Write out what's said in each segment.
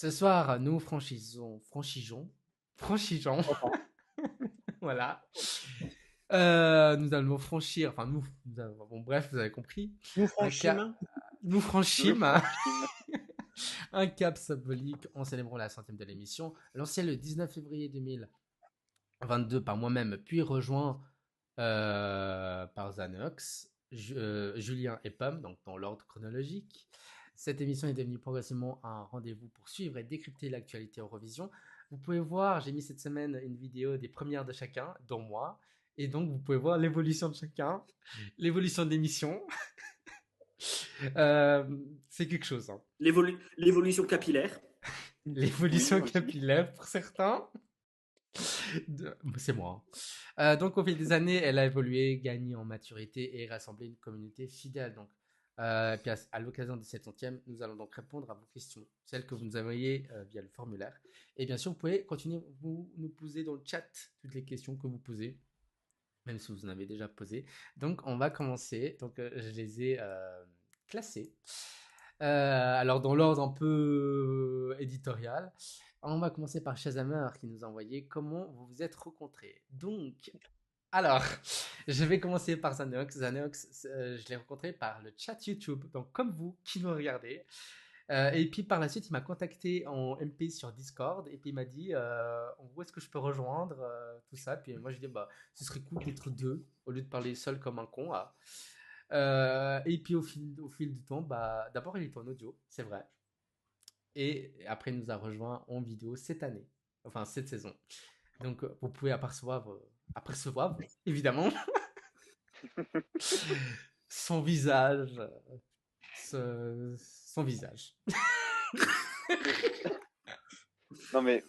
Ce soir, nous franchigeons, voilà. Nous allons franchir, enfin bon bref, vous avez compris, Nous un cap, franchîmes. nous Nous franchîmes franchîmes. un cap symbolique en célébrant la centième de l'émission, lancée le 19 février 2022 par moi-même, puis rejoint par Zanox, Julien et Pam, donc dans l'ordre chronologique. Cette émission est devenue progressivement un rendez-vous pour suivre et décrypter l'actualité Eurovision. Vous pouvez voir, j'ai mis cette semaine une vidéo des premières de chacun, dont moi. Et donc, vous pouvez voir l'évolution de chacun, l'évolution de l'émission. Euh, c'est quelque chose. Hein. L'évolution capillaire. L'évolution Oui, aussi. capillaire pour certains. C'est moi. Hein. Donc, au fil des années, elle a évolué, gagné en maturité et rassemblé une communauté fidèle. Donc, puis à l'occasion de cette centième, nous allons donc répondre à vos questions, celles que vous nous envoyez via le formulaire. Et bien sûr, vous pouvez continuer, vous nous poser dans le chat toutes les questions que vous posez, même si vous en avez déjà posé. Donc, on va commencer. Donc, je les ai classées. Alors, dans l'ordre un peu éditorial, on va commencer par Shazamer qui nous a envoyé comment vous vous êtes rencontrés. Donc, alors, je vais commencer par Zanox. Zanox, je l'ai rencontré par le chat YouTube, donc comme vous qui me regardez. Et puis par la suite, il m'a contacté en MP sur Discord et puis il m'a dit où est-ce que je peux rejoindre, tout ça. Puis moi, je lui ai dit, bah, ce serait cool d'être deux au lieu de parler seul comme un con. Ah. Et puis au fil du temps, bah, d'abord, il était en audio, c'est vrai. Et après, il nous a rejoint en vidéo cette année, enfin cette saison. Donc, vous pouvez apercevoir évidemment, son visage. Son visage. Non mais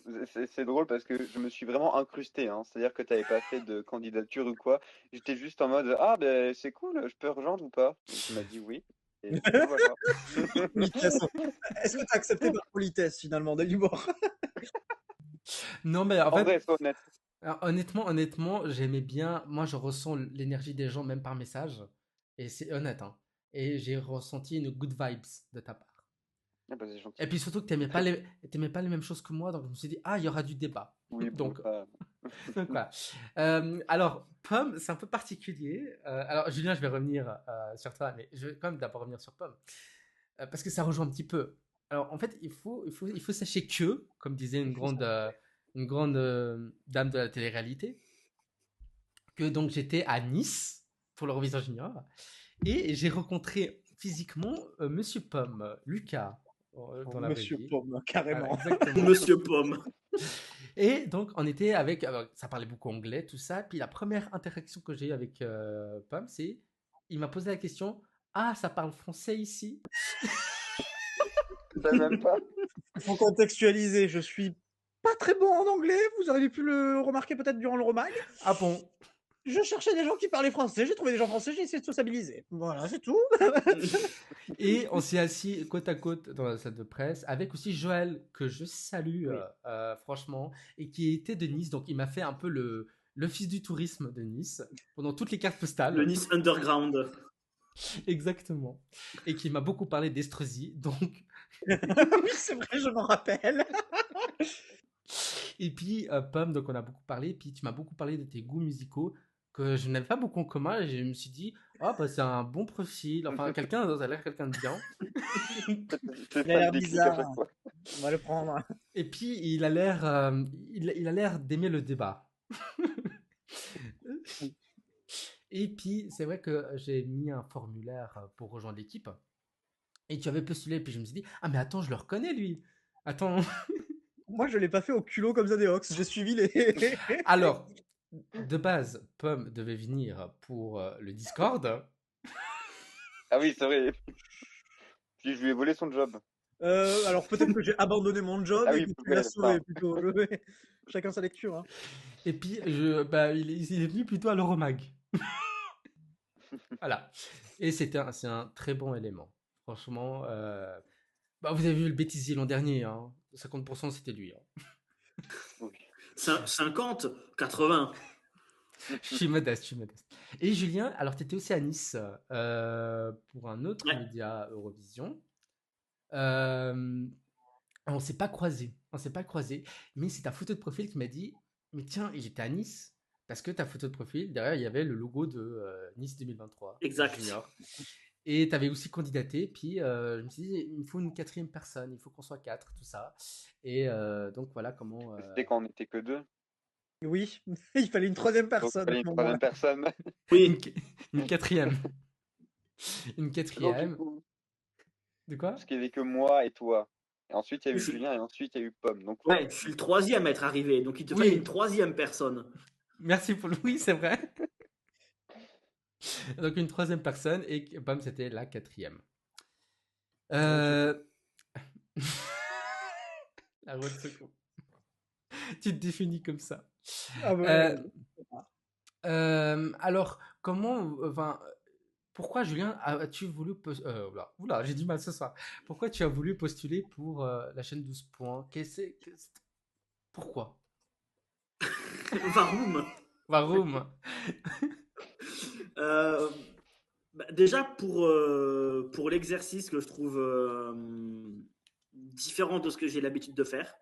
c'est drôle parce que je me suis vraiment incrusté, hein. C'est-à-dire que tu n'avais pas fait de candidature ou quoi. J'étais juste en mode ah ben c'est cool, je peux rejoindre ou pas? Et tu m'as dit oui. Et voilà. Politesse. Est-ce que tu as accepté par politesse finalement, Dalibor? Non, mais en En fait, vrai, sois honnête. alors, honnêtement, j'aimais bien. Moi, je ressens l'énergie des gens, même par message. Et c'est honnête, hein. Et j'ai ressenti une good vibes de ta part. Ah bah, c'est Et gentil. puis surtout que t'aimais pas les mêmes choses que moi, donc je me suis dit, ah, il y aura du débat. Oui, bon, donc, ça. donc voilà. Alors, Pomme, c'est un peu particulier. Alors, Julien, je vais revenir sur toi, mais je vais quand même d'abord revenir sur Pomme. Parce que ça rejoint un petit peu. Alors, en fait, il faut sachez que, comme disait une grande dame de la télé-réalité, que donc j'étais à Nice pour l'Eurovision Junior et j'ai rencontré physiquement Monsieur Pomme, Lucas, dans la vraie Monsieur vie. Pomme, Voilà, carrément. exactement. Monsieur Pomme. Et donc, on était avec. Ça parlait beaucoup anglais, tout ça. Puis la première interaction que j'ai eue avec Pomme, c'est. Il m'a posé la question. Ah, ça parle français ici? Je savais même pas. Il faut contextualiser. Je suis pas très bon en anglais. Vous avez pu le remarquer peut-être durant le remag. Ah bon? Je cherchais des gens qui parlaient français. J'ai trouvé des gens français. J'ai essayé de sociabiliser. Voilà, c'est tout. Et on s'est assis côte à côte dans la salle de presse avec aussi Joël, que je salue Oui. franchement, et qui était de Nice. Donc il m'a fait un peu l'office du tourisme de Nice pendant toutes les cartes Le postales. Nice Underground. Exactement. Et qui m'a beaucoup parlé d'Estrésie. Donc... Oui, c'est vrai, je m'en rappelle. Et puis, Pomme, donc on a beaucoup parlé. Puis tu m'as beaucoup parlé de tes goûts musicaux que je n'avais pas beaucoup en commun. Et je me suis dit, oh, bah, c'est un bon profil. Enfin, ça a l'air quelqu'un de bien. C'est Il a ça le l'air déclic à bizarre. chaque fois. On va le prendre. Et puis, il a l'air d'aimer le débat. Et puis, c'est vrai que j'ai mis un formulaire pour rejoindre l'équipe. Et tu avais postulé, puis je me suis dit, ah, mais attends, je le reconnais, lui. Attends. Moi, je l'ai pas fait au culot comme Zadeox. J'ai suivi les. Alors, de base, Pomme devait venir pour le Discord. Ah oui, c'est vrai. Puis je lui ai volé son job. Alors peut-être que j'ai abandonné mon job Ah et oui, que tu l'as poubelle, sauvé pardon. plutôt. Chacun sa lecture. Hein. Et puis, bah, il est venu plutôt à l'Euromag. Voilà. Et c'est un très bon élément. Franchement, bah, vous avez vu le bêtisier l'an dernier. Hein. 50% c'était lui. Hein. Oui. 50, 80. Je suis modeste, je suis modeste. Et Julien, alors tu étais aussi à Nice pour un autre Ouais. média Eurovision. Euh, On s'est pas croisés. On s'est pas croisés. Mais c'est ta photo de profil qui m'a dit, mais tiens, et j'étais à Nice. Parce que ta photo de profil, derrière, il y avait le logo de Nice 2023 Exact. Junior. Et tu avais aussi candidaté. Puis je me suis dit, il me faut une quatrième personne. Il faut qu'on soit 4, tout ça. Et donc voilà comment. C'était quand on n'était que 2. Oui, il fallait une troisième Donc il personne à fallait ce une moment-là. troisième personne. Oui, Une quatrième. Une Donc du quatrième. coup, De quoi? parce qu'il n'y avait que moi et toi. Et ensuite, il y a eu je suis, Julien et ensuite, il y a eu Pomme. Donc, ouais, je suis le troisième à être arrivé, donc il te fallait Oui, une troisième personne. merci pour le oui, c'est vrai. Donc une troisième personne et bam, c'était la quatrième. Euh... La roue de secours. Tu te définis comme ça. Ah Euh, ouais. alors, comment, enfin, pourquoi Julien as-tu voulu oula, j'ai du mal ce soir. Pourquoi tu as voulu postuler pour la chaîne 12 points? Pourquoi? Varoum. Varoum. Euh, déjà pour l'exercice que je trouve différent de ce que j'ai l'habitude de faire.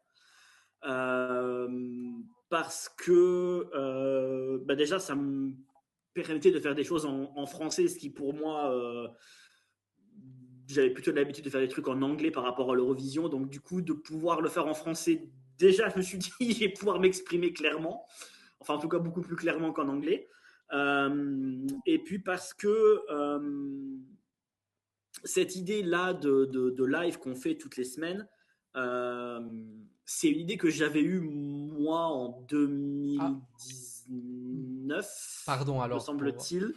Euh, Parce que déjà ça me permettait de faire des choses en français, ce qui pour moi j'avais plutôt l'habitude de faire des trucs en anglais par rapport à l'Eurovision, donc du coup de pouvoir le faire en français, déjà je me suis dit je vais pouvoir m'exprimer clairement, enfin en tout cas beaucoup plus clairement qu'en anglais. Et puis parce que cette idée-là de live qu'on fait toutes les semaines, euh, c'est une idée que j'avais eue moi en Ah, 2019, pardon me alors pour. semble-t-il.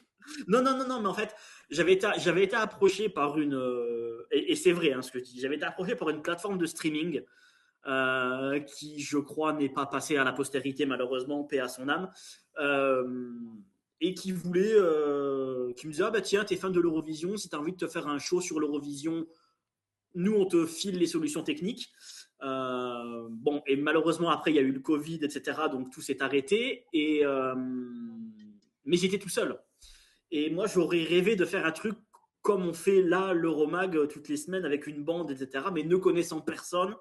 Non, mais en fait, j'avais été approché par une. Et c'est vrai ce que je dis, j'avais été approché par une plateforme de streaming qui, je crois, n'est pas passée à la postérité, malheureusement, paix à son âme. Euh, et qui qui me disait, ah bah tiens, t'es fan de l'Eurovision, si t'as envie de te faire un show sur l'Eurovision, nous on te file les solutions techniques. Bon, et malheureusement après il y a eu le Covid, etc. Donc tout s'est arrêté. Mais j'étais tout seul. Et moi j'aurais rêvé de faire un truc comme on fait là l'Euromag toutes les semaines avec une bande, etc. Mais ne connaissant personne,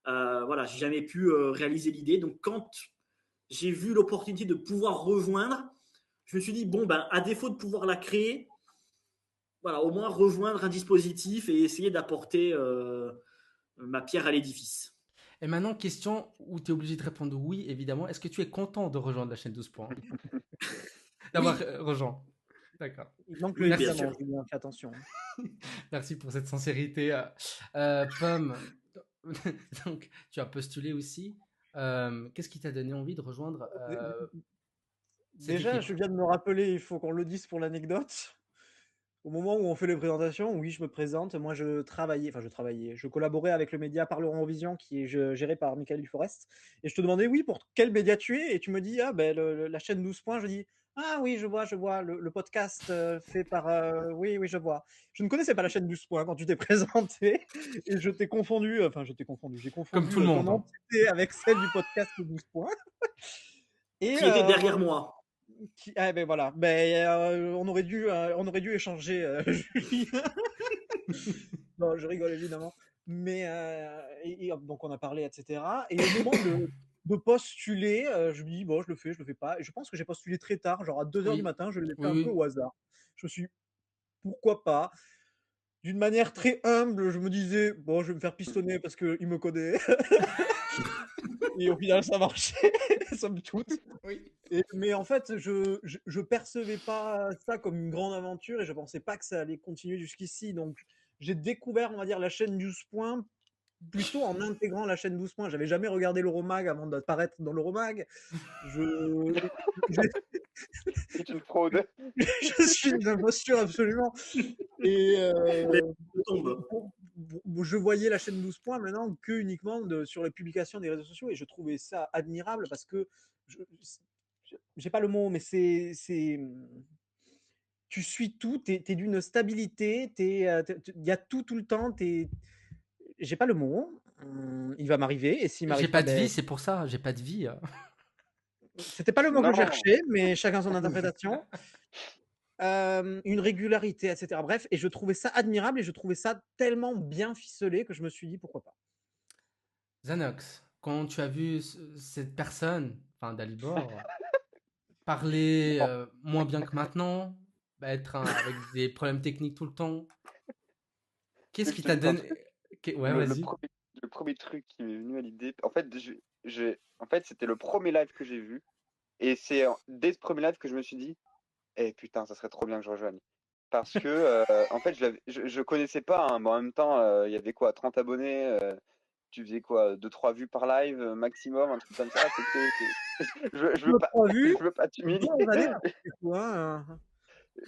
voilà, j'ai jamais pu réaliser l'idée. Donc quand j'ai vu l'opportunité de pouvoir rejoindre, je me suis dit, bon, ben, à défaut de pouvoir la créer, voilà, au moins rejoindre un dispositif et essayer d'apporter ma pierre à l'édifice. Et maintenant, question où tu es obligé de répondre oui, évidemment. Est-ce que tu es content de rejoindre la chaîne 12 points? D'avoir Oui, rejoint. D'accord. Il manque le oui, bien évidemment, sûr. Julien, fais attention. Merci pour cette sincérité. Pomme, donc tu as postulé aussi. Qu'est-ce qui t'a donné envie de rejoindre cette Déjà, équipe? je viens de me rappeler, il faut qu'on le dise pour l'anecdote. Au moment où on fait les présentations, oui, je me présente. Moi, je collaborais avec le média Parle Eurovision qui est géré par Michael Duforest. Et je te demandais, oui, pour quel média tu es? Et tu me dis, ah, ben, la chaîne 12 points. Je dis, ah oui, je vois, le podcast fait par. Oui, oui, je vois. Je ne connaissais pas la chaîne 12 points quand tu t'es présenté. Et je t'ai confondu, enfin, j'ai Comme confondu tout le ton monde, hein. entité avec celle du podcast 12 points. Et Qui était derrière moi. ah ben voilà, ben, on aurait dû échanger, Julien. Non, je rigole évidemment. Mais donc on a parlé, etc. Et au moment de postuler, je me dis bon, je le fais pas. Et je pense que j'ai postulé très tard, genre à 2 heures du Oui, matin. Je l'ai fait oui, un peu oui. au hasard. Je me suis dit, pourquoi pas. D'une manière très humble, je me disais bon, je vais me faire pistonner parce qu'il me connaît. Et au final, ça marchait, somme toute. Oui. Mais en fait, je percevais pas ça comme une grande aventure et je pensais pas que ça allait continuer jusqu'ici. Donc, j'ai découvert, on va dire, la chaîne 12 points plutôt en intégrant la chaîne 12 points. J'avais jamais regardé l'Euromag avant d'apparaître dans l'Euromag. Je, c'est une fraude. je suis une imposture absolument. Et, Les tombes. je voyais la chaîne 12 points maintenant que uniquement sur les publications des réseaux sociaux et je trouvais ça admirable parce que j'ai pas le mot, mais tu suis tout, t'es d'une stabilité, il y a tout le temps, j'ai pas le mot, il va m'arriver et s'il J'ai m'arrive pas pas, de vie, ben, c'est pour ça. J'ai pas de vie. c'était pas le mot que je Non, cherchais, mais chacun son interprétation. Une régularité, etc. Bref, et je trouvais ça admirable et je trouvais ça tellement bien ficelé que je me suis dit pourquoi pas. Zanox, quand tu as vu cette personne, enfin Dalibor, parler Non, moins bien que maintenant, avec des problèmes techniques tout le temps, qu'est-ce mais je qui te t'a dis un donné... truc. Ouais, Le, le vas-y. premier, le premier truc qui m'est venu à l'idée, en fait, en fait, c'était le premier live que j'ai vu. Et c'est dès ce premier live que je me suis dit, eh putain, ça serait trop bien que je rejoigne. Parce que, en fait, je connaissais pas, hein, mais en même temps, il y avait quoi, 30 abonnés, tu faisais quoi, 2-3 vues par live maximum, un truc comme ça. Je veux Notre pas, vue, je veux pas t'humilier. bons années, du coup, hein.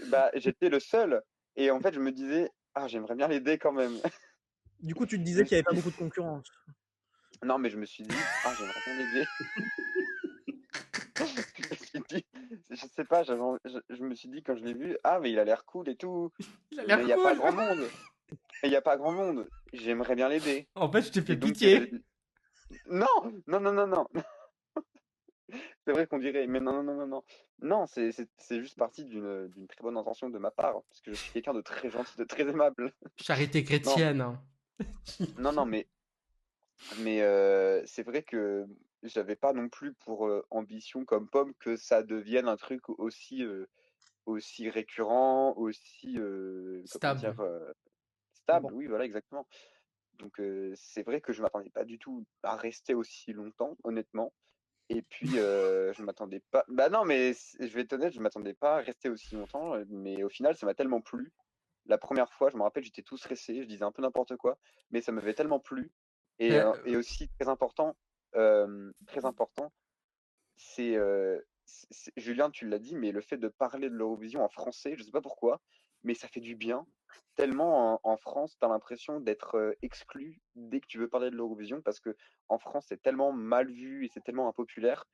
Bah, j'étais le seul. Et en fait, je me disais, ah, j'aimerais bien l'aider quand même. Du coup, tu te Je disais me qu'il n'y avait suis pas dit, beaucoup de concurrence. non, mais je me suis dit, ah, j'aimerais bien l'aider. Je me suis dit, je sais pas, je me suis dit quand je l'ai vu, ah, mais il a l'air cool et tout. Il a Mais l'air il n'y a pas cool. grand monde. Mais il n'y a pas grand monde. J'aimerais bien l'aider. En fait, je t'ai fait Et donc, pitié. non, non, non, non, non. C'est vrai qu'on dirait, mais non, non, non, non, non. Non, c'est juste parti d'une très bonne intention de ma part, parce que je suis quelqu'un de très gentil, de très aimable. Charité Non, chrétienne, hein. non, non, mais c'est vrai que j'avais pas non plus pour ambition comme Pomme que ça devienne un truc aussi récurrent, aussi, comment Stable. dire, stable. Bon. Oui, voilà, exactement. Donc c'est vrai que je m'attendais pas du tout à rester aussi longtemps, honnêtement. Et puis je m'attendais pas. Bah non, mais je vais être honnête, je m'attendais pas à rester aussi longtemps. Mais au final, ça m'a tellement plu. La première fois, je me rappelle, j'étais tout stressé, je disais un peu n'importe quoi, mais ça m'avait tellement plu. Et aussi très important, c'est Julien, tu l'as dit, mais le fait de parler de l'Eurovision en français, je sais pas pourquoi, mais ça fait du bien. Tellement en France, tu as l'impression d'être exclu dès que tu veux parler de l'Eurovision, parce que en France, c'est tellement mal vu et c'est tellement impopulaire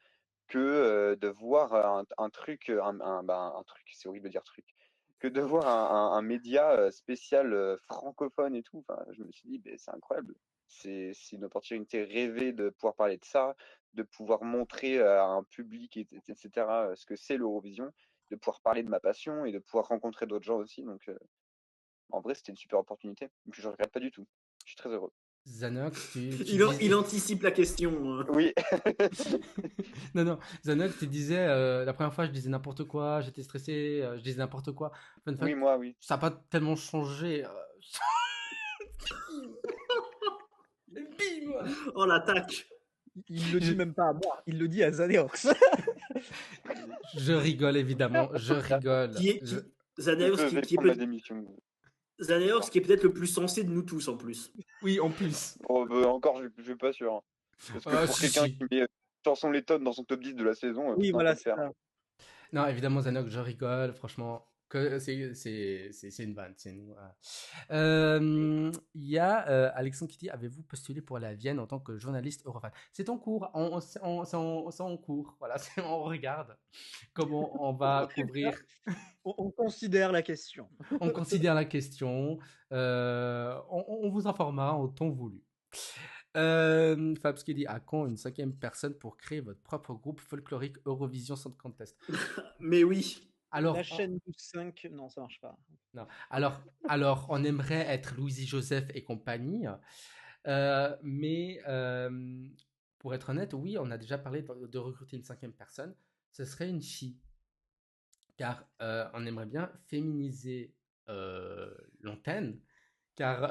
que de voir un truc, un truc, c'est horrible de dire truc, que de voir un média spécial francophone et tout. Enfin, je me suis dit, ben, c'est incroyable. C'est une opportunité rêvée de pouvoir parler de ça, de pouvoir montrer à un public, etc., ce que c'est l'Eurovision, de pouvoir parler de ma passion et de pouvoir rencontrer d'autres gens aussi. Donc, en vrai, c'était une super opportunité. Et puis, je regrette pas du tout. Je suis très heureux. Zanox, tu Il, dis... il anticipe la question. Oui, Non, non, Zanox, tu disais, la première fois, je disais n'importe quoi, j'étais stressé, je disais n'importe quoi. Fun oui, fact, moi, oui. ça n'a pas tellement changé. Bim. Oh, l'attaque. Il le Je, dit même pas à moi, il le dit à Zaneox. je rigole, évidemment, je rigole. Qui est, Je- qui, Zaneos, Je vais prendre ma démission. Zaneos, qui est peut-être le plus sensé de nous tous en plus. Oui, en plus. Oh, bah, encore, je suis pas sûr, hein. Parce que pour Si, quelqu'un si. qui met Chanson Letton dans son top 10 de la saison, Oui, putain, faut voilà, le c'est faire. ça. Non, évidemment, Zanox, je rigole, franchement. Que c'est une vanne. Voilà. Il y a Alexandre qui dit, avez-vous postulé pour la Vienne en tant que journaliste eurofan? C'est en cours, c'est en cours. Voilà, on regarde comment on va Très bien. couvrir. On considère la question. On considère la question. On vous informera en temps voulu. Fabs qui dit, à quand une cinquième personne pour créer votre propre groupe folklorique Eurovision Song Contest? Mais oui. La Alors, chaîne du 5, non, ça marche pas. non. On aimerait être Louisie Joseph et compagnie, mais pour être honnête, oui, on a déjà parlé de recruter une cinquième personne. Ce serait une fille, car on aimerait bien féminiser l'antenne, car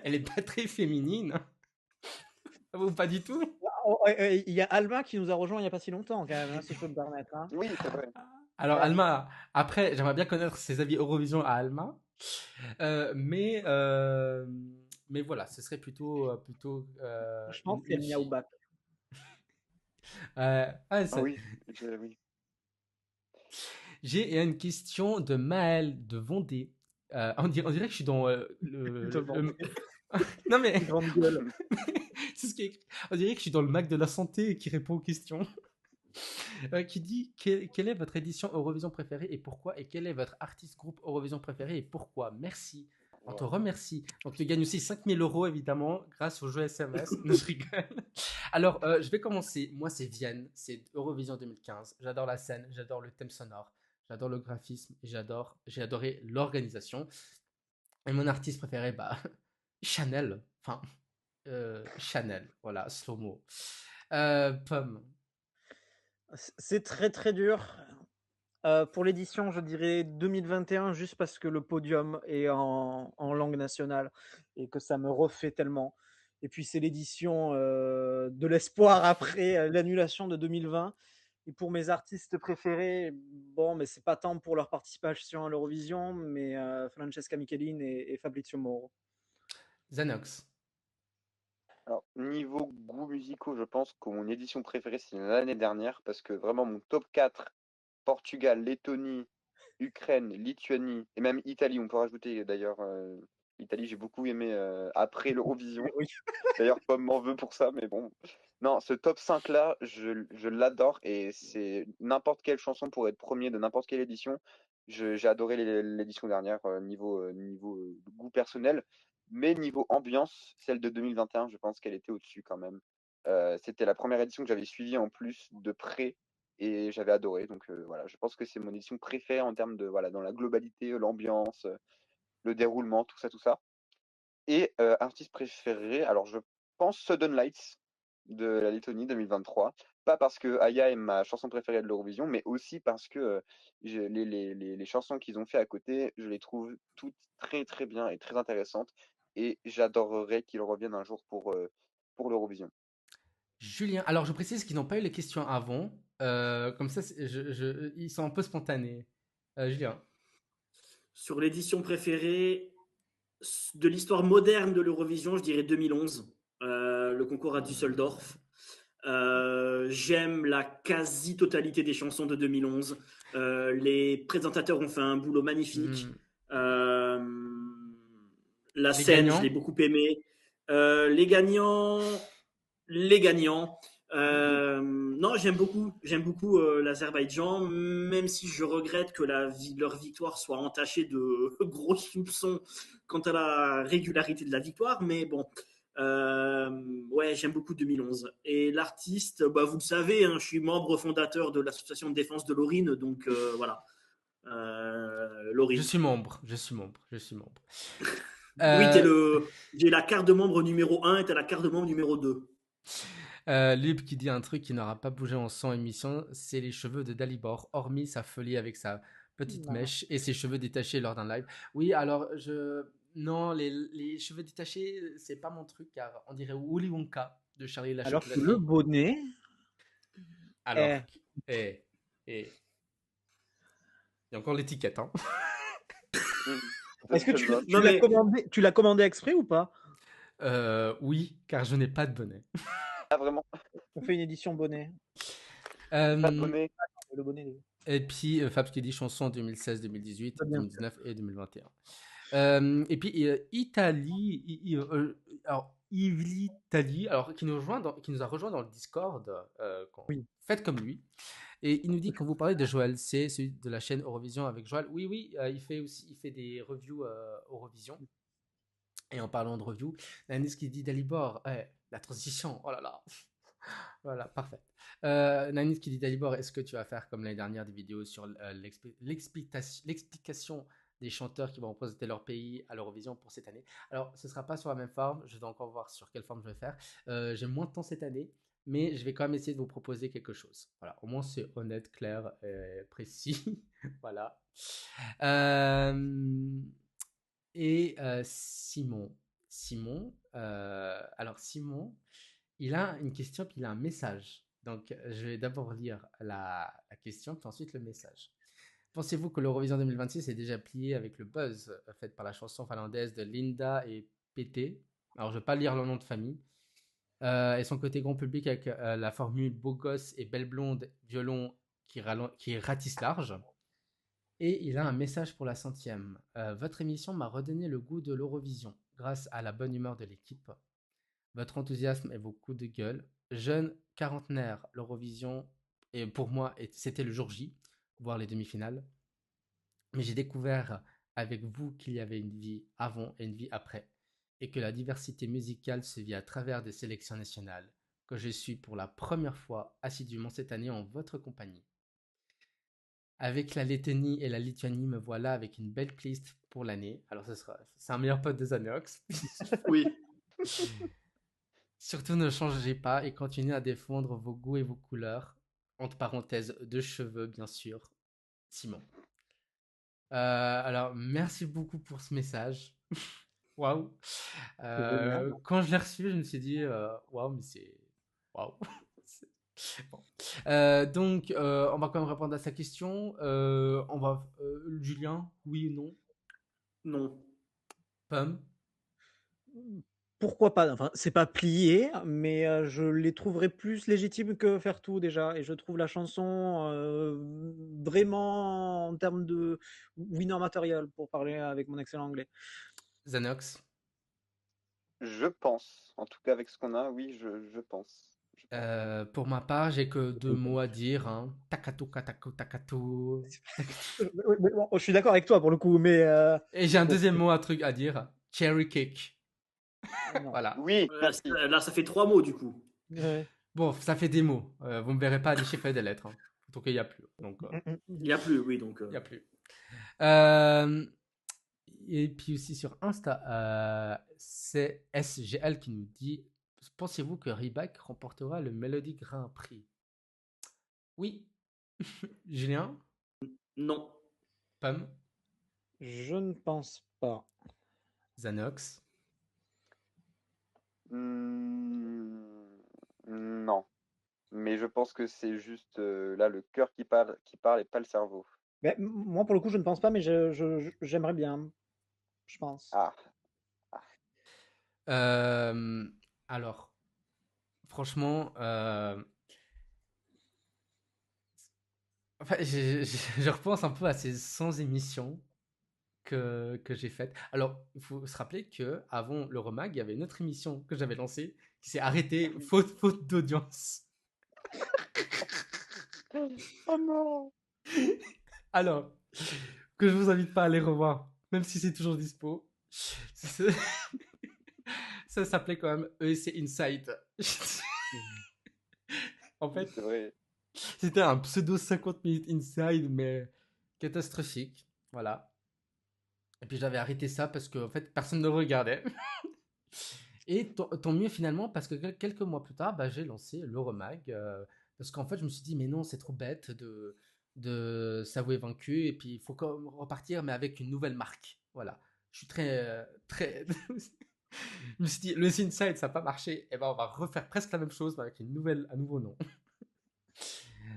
elle est pas très féminine, ou pas du tout. Il y a Alma qui nous a rejoint il n'y a pas si longtemps, quand même, hein, si je peux me permettre, hein. Oui, c'est vrai. Alors Voilà. Alma, après, j'aimerais bien connaître ses avis Eurovision à Alma. Euh, mais, euh, mais voilà, ce serait plutôt Je pense une qu'elle miaou fille. back. Ah oui, oui. J'ai une question de Maël de Vendée. On dirait que je suis dans De Vendée. Non mais, Grande gueule. c'est ce qui est écrit. On dirait que je suis dans le Mac de la santé et qui répond aux questions. Qui dit quelle est votre édition Eurovision préférée et pourquoi, et quel est votre artiste groupe Eurovision préféré et pourquoi. Merci. On te remercie. Donc, tu gagnes aussi 5 000 € évidemment grâce au jeu SMS. Non, je rigole. Alors, je vais commencer. Moi, c'est Vienne. C'est Eurovision 2015. J'adore la scène. J'adore le thème sonore. J'adore le graphisme. Et j'ai adoré l'organisation. Et mon artiste préféré, bah, Chanel. Enfin, Chanel. Voilà, slow-mo. Pomme. C'est très très dur. Pour l'édition, je dirais 2021, juste parce que le podium est en langue nationale et que ça me refait tellement. Et puis c'est l'édition de l'espoir après l'annulation de 2020. Et pour mes artistes préférés, bon, mais c'est pas tant pour leur participation à l'Eurovision, mais Francesca Michelin et Fabrizio Moro. Xanox. Alors, niveau goûts musicaux, je pense que mon édition préférée, c'est l'année dernière, parce que vraiment mon top 4, Portugal, Lettonie, Ukraine, Lituanie, et même Italie, on peut rajouter d'ailleurs, Italie, j'ai beaucoup aimé après l'Eurovision. Oui. D'ailleurs, Pomme m'en veut pour ça, mais bon. Non, ce top 5-là, je l'adore, et c'est n'importe quelle chanson pour être premier de n'importe quelle édition. J'ai adoré l'édition dernière, niveau goût personnel. Mais niveau ambiance, celle de 2021, je pense qu'elle était au-dessus quand même. C'était la première édition que j'avais suivie en plus de près et j'avais adoré. Donc voilà, je pense que c'est mon édition préférée en termes de voilà, dans la globalité, l'ambiance, le déroulement, tout ça, tout ça. Et artiste préféré, alors je pense Sudden Lights de la Lettonie 2023. Pas parce que Aya est ma chanson préférée de l'Eurovision, mais aussi parce que les chansons qu'ils ont fait à côté, je les trouve toutes très très bien et très intéressantes. Et j'adorerais qu'ils reviennent un jour pour l'Eurovision. Julien. Alors, je précise qu'ils n'ont pas eu les questions avant. Comme ça, ils sont un peu spontanés. Julien. Sur l'édition préférée de l'histoire moderne de l'Eurovision, je dirais 2011, le concours à Düsseldorf. J'aime la quasi-totalité des chansons de 2011. Les présentateurs ont fait un boulot magnifique. La Les scène, je gagnants. l'ai beaucoup aimée. Les gagnants. Non, j'aime beaucoup l'Azerbaïdjan, même si je regrette que leur victoire soit entachée de gros soupçons quant à la régularité de la victoire. Mais bon, ouais, j'aime beaucoup 2011. Et l'artiste, bah, vous le savez, hein, je suis membre fondateur de l'association de défense de Laurine, donc voilà. Je Laurine. suis membre. Je suis membre. Je suis membre. Oui, j'ai la carte de membre numéro 1 et t'as la carte de membre numéro 2. Lub qui dit un truc qui n'aura pas bougé en 100 émissions, c'est les cheveux de Dalibor, hormis sa folie avec sa petite mèche et ses cheveux détachés lors d'un live. Oui, alors non, les cheveux détachés, c'est pas mon truc car on dirait Willy Wonka de Charlie et la Alors que chocolaterie. le bonnet. Alors, et il y a encore l'étiquette, hein. Est-ce que Je tu l'as commandé exprès ou pas? Oui, car je n'ai pas de bonnet. Ah, vraiment, On fait une édition bonnet. pas de bonnet. Le bonnet. Et puis Fabs qui dit chanson 2016, 2018, Très bien. 2019 et 2021. Et puis Italie, alors Italie, alors qui nous a rejoint dans le Discord, Oui. faites comme lui. Et il nous dit quand vous parlez de Joël C, celui de la chaîne Eurovision avec Joël, oui, il fait des reviews Eurovision. Et en parlant de review, Nanis qui dit Dalibor, la transition, oh là là. Voilà, parfait. Nanis qui dit Dalibor, est-ce que tu vas faire comme l'année dernière des vidéos sur l'explication des chanteurs qui vont représenter leur pays à l'Eurovision pour cette année? Alors, ce ne sera pas sur la même forme, je dois encore voir sur quelle forme je vais faire. J'ai moins de temps cette année, mais je vais quand même essayer de vous proposer quelque chose. Voilà, au moins c'est honnête, clair, précis. Voilà. Et Simon, alors Simon, il a une question puis il a un message. Donc je vais d'abord lire la question puis ensuite le message. Pensez-vous que l'Eurovision 2026 est déjà plié avec le buzz fait par la chanson finlandaise de Linda et PT? Alors je ne vais pas lire le nom de famille. Et son côté grand public avec la formule beau gosse et belle blonde violon qui ratisse large. Et il a un message pour la 100e. Votre émission m'a redonné le goût de l'Eurovision grâce à la bonne humeur de l'équipe, votre enthousiasme et vos coups de gueule. Jeune quarantenaire, l'Eurovision, et pour moi, c'était le jour J, voire les demi-finales. Mais j'ai découvert avec vous qu'il y avait une vie avant et une vie après, et que la diversité musicale se vit à travers des sélections nationales, que je suis pour la première fois assidûment cette année en votre compagnie. Avec la Lettonie et la Lituanie, me voilà avec une belle playlist pour l'année. Alors, c'est un meilleur pote de Xanox. Oui. Surtout ne changez pas et continuez à défendre vos goûts et vos couleurs. Entre parenthèses, de cheveux, bien sûr. Simon. Alors, merci beaucoup pour ce message. Waouh. génial. Quand je l'ai reçu, je me suis dit, waouh, mais c'est. Waouh. Bon. Donc, on va quand même répondre à sa question. Julien, oui ou non? Non. Pomme? Pourquoi pas? Enfin, c'est pas plié, mais je les trouverais plus légitimes que Faire Tout déjà. Et je trouve la chanson vraiment en termes de winner material, pour parler avec mon excellent anglais. Xanox? Je pense. En tout cas, avec ce qu'on a, oui, je pense. Je pense. Pour ma part, j'ai que deux mots à dire. Hein. Takato, katako, takato. Bon, je suis d'accord avec toi pour le coup, mais Et j'ai un bon, deuxième mot, un truc à dire. Cherry cake. non. Voilà. Oui, Là, merci. là, ça fait 3 mots du coup. Ouais. Bon, ça fait des mots. Vous ne me verrez pas déchiffrer des lettres. Hein. En tout cas, il n'y a plus. Donc, Il n'y a plus, oui, donc. il n'y a plus. Euh, et puis aussi sur Insta, c'est SGL qui nous dit: pensez-vous que Reebok remportera le Melody Grand Prix? Oui. Julien? Non. Pomme? Je ne pense pas. Xanox? Non. Mais je pense que c'est juste là le cœur qui parle et pas le cerveau. Mais moi, pour le coup, je ne pense pas, mais j'aimerais bien, je pense. Ah, Euh, alors, franchement, enfin, je repense un peu à ces 100 émissions que j'ai faites. Alors, il faut se rappeler que avant le Remag, il y avait une autre émission que j'avais lancée qui s'est arrêtée faute d'audience. oh non. Alors, que je vous invite pas à aller revoir, même si c'est toujours dispo. C'est- Ça s'appelait quand même EEC Inside. En Oui, fait, c'est vrai. c'était un pseudo 50 minutes inside, mais catastrophique. Voilà. Et puis j'avais arrêté ça parce que en fait, personne ne regardait. Et tant mieux finalement, parce que quelques mois plus tard, bah, j'ai lancé le Remag. Parce qu'en fait, je me suis dit, mais non, c'est trop bête de s'avouer vaincu. Et puis, il faut quand même repartir, mais avec une nouvelle marque. Voilà. Je suis très. Je me suis dit, le Inside, ça n'a pas marché. Et ben, on va refaire presque la même chose, mais avec un nouveau nom.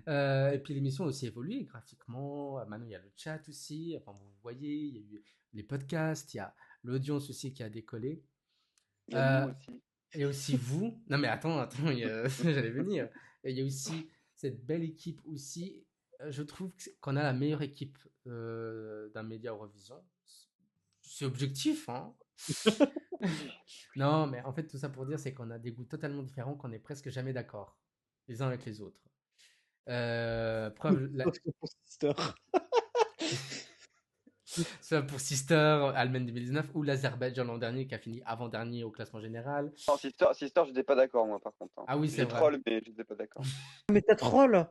Et puis l'émission a aussi évolué graphiquement. Maintenant, il y a le chat aussi. Enfin, vous voyez, il y a eu les podcasts, il y a l'audience aussi qui a décollé. Il y a nous Euh, aussi. et aussi vous. Non, mais attends, j'allais venir. Et il y a aussi cette belle équipe aussi. Je trouve qu'on a la meilleure équipe d'un média Eurovision. C'est objectif, hein. Non, mais en fait, tout ça pour dire, c'est qu'on a des goûts totalement différents, qu'on est presque jamais d'accord les uns avec les autres. Preuve, Sauf que pour Sister. soit pour Sister, Allemagne 2019 ou l'Azerbaïdjan l'an dernier qui a fini avant-dernier au classement général. Non, Sister, j'étais pas d'accord, moi, par contre. Hein. Ah oui, c'est J'ai vrai. troll, mais j'étais pas d'accord. Mais t'as troll!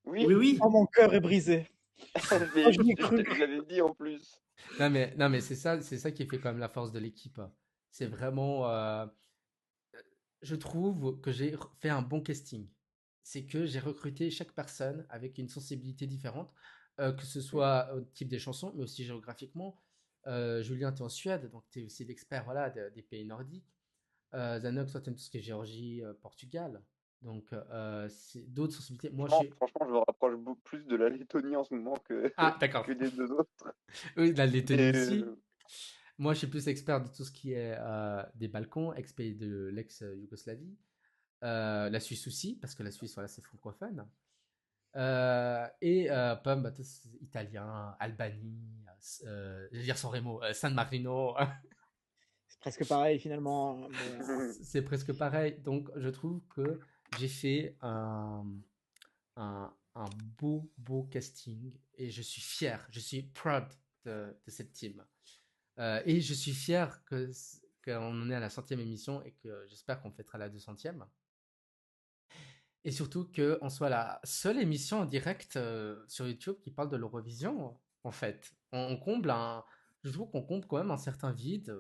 Oui, Oui, oui. Oh, mon cœur est brisé. mais je l'ai cru. je l'avais dit en plus. Non, mais c'est ça qui fait quand même la force de l'équipe. C'est vraiment. Je trouve que j'ai fait un bon casting. C'est que j'ai recruté chaque personne avec une sensibilité différente, que ce soit au type des chansons, mais aussi géographiquement. Julien, tu es en Suède, donc tu es aussi l'expert voilà, des pays nordiques. Zanox, toi, tu aimes tout ce qui est Géorgie, Portugal. Donc, c'est d'autres sensibilités. Moi, je suis. Franchement, je me rapproche beaucoup plus de la Lettonie en ce moment Ah, d'accord. que des deux autres. Oui, la Lettonie Mais aussi. Moi, je suis plus expert de tout ce qui est des Balkans, ex-pays de l'ex-Yougoslavie. La Suisse aussi, parce que la Suisse, voilà, c'est francophone. Pomme, bah, tout ce qui est italien, Albanie, je vais dire San Remo, San Marino, C'est presque pareil finalement. Mais, c'est presque pareil. Donc, je trouve que j'ai fait un beau casting et je suis fier, je suis proud de cette team. Et je suis fier qu'on en est à la 100e émission et que j'espère qu'on fêtera la 200e. Et surtout qu'on soit la seule émission en direct sur YouTube qui parle de l'Eurovision, en fait. On comble un. Je trouve qu'on comble quand même un certain vide.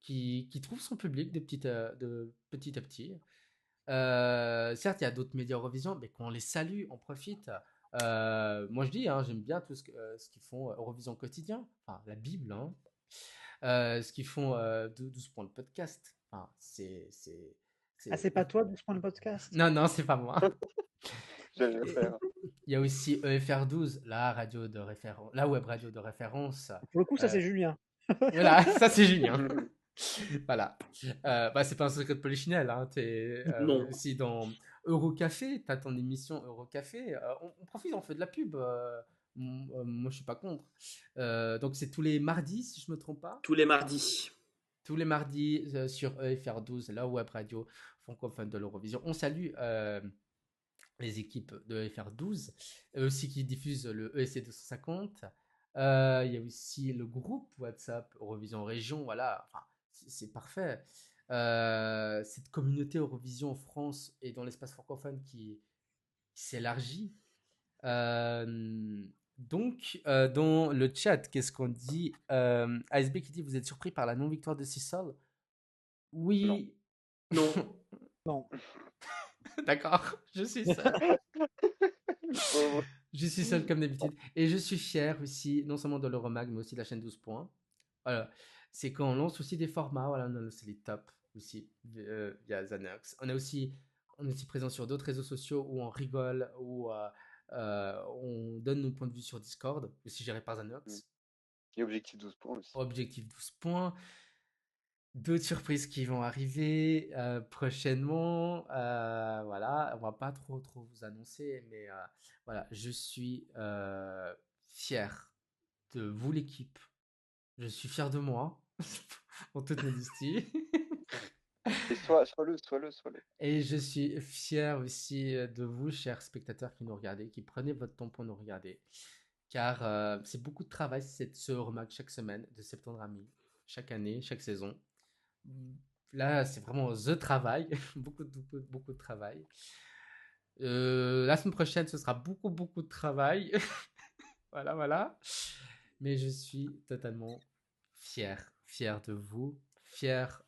qui trouve son public de petit à petit. Certes, il y a d'autres médias Eurovision, mais qu'on les salue, on profite. Moi, je dis, hein, j'aime bien tout ce qu'ils font Eurovision quotidien, enfin la Bible, hein. Ce qu'ils font 12 points le podcast. Enfin, Ah, c'est pas toi de ce point de podcast? Non, non, c'est pas moi. J'allais le Et faire. il y a aussi EFR12, la radio de référence, la web radio de référence. Pour le coup, ça, Euh, c'est Julien. voilà, ça c'est Julien. Voilà. Bah, c'est pas un secret de Polichinelle, hein. T'es Non. aussi dans Eurocafé, t'as ton émission Eurocafé. On profite, on fait de la pub. Moi, je suis pas contre. Donc, c'est tous les mardis, si je me trompe pas. Tous les mardis. Tous les mardis sur EFR12, la web radio francophone de l'Eurovision. On salue les équipes de EFR12, eux aussi qui diffusent le ESC 250. Il y a aussi le groupe WhatsApp Eurovision Région, voilà, enfin, c'est parfait. Cette communauté Eurovision en France et dans l'espace francophone qui s'élargit. Donc, dans le chat, qu'est-ce qu'on dit? ASB qui dit: Vous êtes surpris par la non-victoire de Sissol? Oui. Non. Non. D'accord, je suis seul. Pauvre. Je suis seul comme d'habitude. Et je suis fier aussi, non seulement de l'Euromag, mais aussi de la chaîne 12 points. Voilà. C'est qu'on lance aussi des formats. Voilà, on a lancé les tops aussi via Zanox. On est aussi présent sur d'autres réseaux sociaux où on rigole, où on donne nos points de vue sur Discord, aussi géré par Zanox. Et objectif 12 points aussi. Objectif 12 points. D'autres surprises qui vont arriver prochainement. Voilà, on va pas trop vous annoncer, mais voilà, je suis fier de vous l'équipe. Je suis fier de moi, en toute modestie. Et sois-le. Et je suis fier aussi de vous, chers spectateurs qui nous regardez, qui prenez votre temps pour nous regarder. Car c'est beaucoup de travail, ce remarque chaque semaine, de septembre à mi, chaque année, chaque saison. Là, c'est vraiment the travail, beaucoup de travail. La semaine prochaine, ce sera beaucoup de travail. Voilà. Mais je suis totalement fier de vous, fier.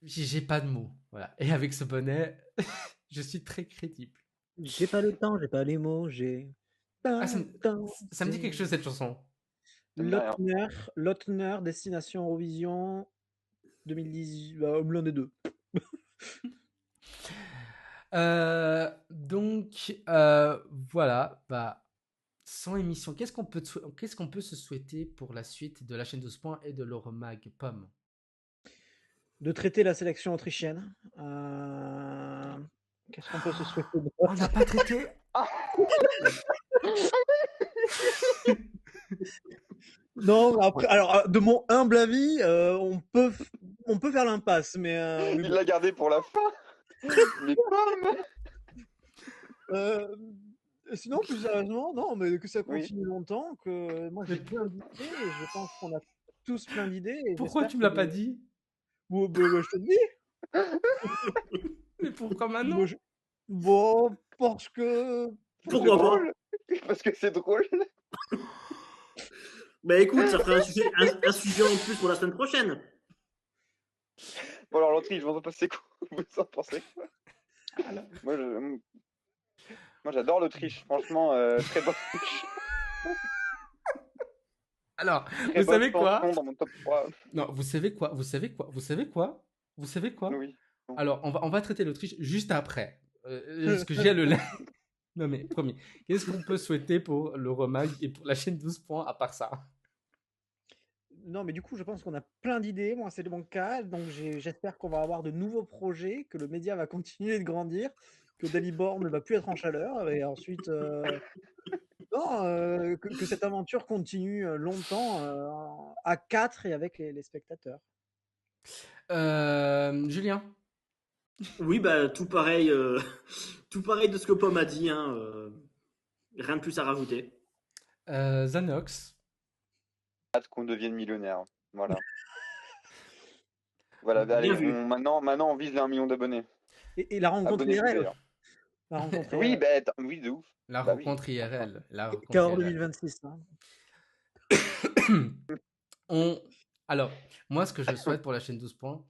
J'ai pas de mots, voilà. Et avec ce bonnet, je suis très crédible. J'ai pas le temps, j'ai pas les mots, j'ai. Ah, ça me dit quelque chose cette chanson. Lotner, Destination Eurovision 2018, l'un des deux. Donc voilà, bah, sans émission, qu'est-ce qu'on peut se souhaiter pour la suite de la chaîne 12 points et de l'Euromag Pomme? De traiter la sélection autrichienne. Qu'est-ce qu'on peut se souhaiter d'autre? On n'a pas traité. Non, après, alors de mon humble avis, on peut faire l'impasse, mais Il l'a gardé pour la fin. Les pommes. Sinon, plus sérieusement, non, mais que ça Oui. continue longtemps, que moi j'ai plein d'idées, et je pense qu'on a tous plein d'idées. Et Pourquoi j'espère tu me que l'as pas dit? je te le dis. Mais pourquoi maintenant? Moi, bon, parce que. Pourquoi pas? Parce que c'est drôle. Bah écoute, ça ferait un sujet en plus pour la semaine prochaine. Bon alors l'Autriche, vous en pensez quoi? Vous en pensez quoi? Moi j'adore l'Autriche, franchement, très bonne. Alors, Très vous bonne savez quoi? chanson dans mon top 3. Non, vous savez quoi? Oui. Bon. Alors, on va traiter l'Autriche juste après. Parce que j'ai le. Non mais, promis. Qu'est-ce qu'on peut souhaiter pour l'Euromag et pour la chaîne 12 points à part ça? Non, mais du coup, je pense qu'on a plein d'idées. Moi, c'est mon cas. Donc, j'espère qu'on va avoir de nouveaux projets, que le média va continuer de grandir, que Dalibor ne va plus être en chaleur. Et ensuite, que cette aventure continue longtemps à 4 et avec les spectateurs. Julien? Oui, bah tout pareil de ce que Pomme a dit. Hein, rien de plus à rajouter. Zanox? Hâte qu'on devienne millionnaire. Voilà. Voilà, Bien allez, vu. maintenant on vise les 1 million d'abonnés. Et la rencontre Abonnez-vous, IRL. d'ailleurs. La rencontre Oui, IRL. oui, de ouf. La Bah oui. rencontre IRL. La rencontre Cahors IRL. 2026. Hein. On... Alors, moi, ce que je souhaite pour la chaîne 12 points,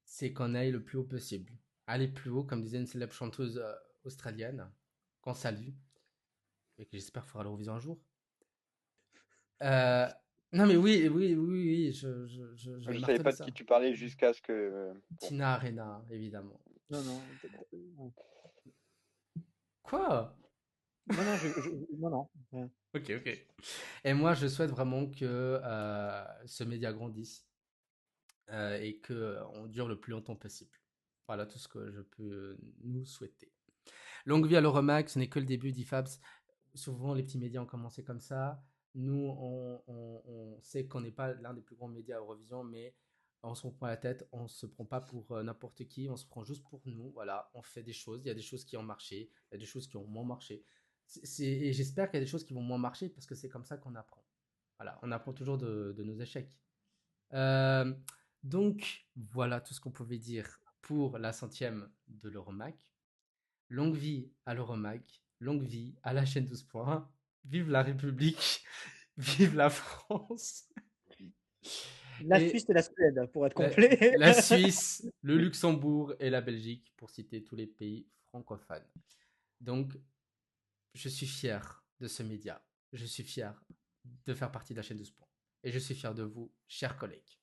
c'est qu'on aille le plus haut possible. Aller plus haut, comme disait une célèbre chanteuse australienne, qu'on salue, et que j'espère fera l'Eurovision un jour. Euh, Non, mais oui, je Je savais martelais pas de qui ça. tu parlais jusqu'à ce que. Bon. Tina Arena, évidemment. Non, non. Quoi? Non, non, non. Ouais. Ok, ok. Et moi, je souhaite vraiment que ce média grandisse et qu'on dure le plus longtemps possible. Voilà tout ce que je peux nous souhaiter. Longue vie à l'Euromax, ce n'est que le début d'IFABS. Souvent, les petits médias ont commencé comme ça. Nous, on sait qu'on n'est pas l'un des plus grands médias à Eurovision, mais on se prend la tête, on se prend pas pour n'importe qui, on se prend juste pour nous. Voilà, on fait des choses. Il y a des choses qui ont marché, il y a des choses qui ont moins marché. Et j'espère qu'il y a des choses qui vont moins marcher parce que c'est comme ça qu'on apprend. Voilà, on apprend toujours de nos échecs. Euh, donc, voilà tout ce qu'on pouvait dire pour la 100e de l'Euromac. Longue vie à l'Euromac, longue vie à la chaîne 12 points. Vive la République, vive la France. La Et Suisse et la Suède, pour être la, complet. la Suisse, le Luxembourg et la Belgique, pour citer tous les pays francophones. Donc, je suis fier de ce média. Je suis fier de faire partie de la chaîne 12 points. Et je suis fier de vous, chers collègues.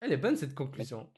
Elle est bonne cette conclusion.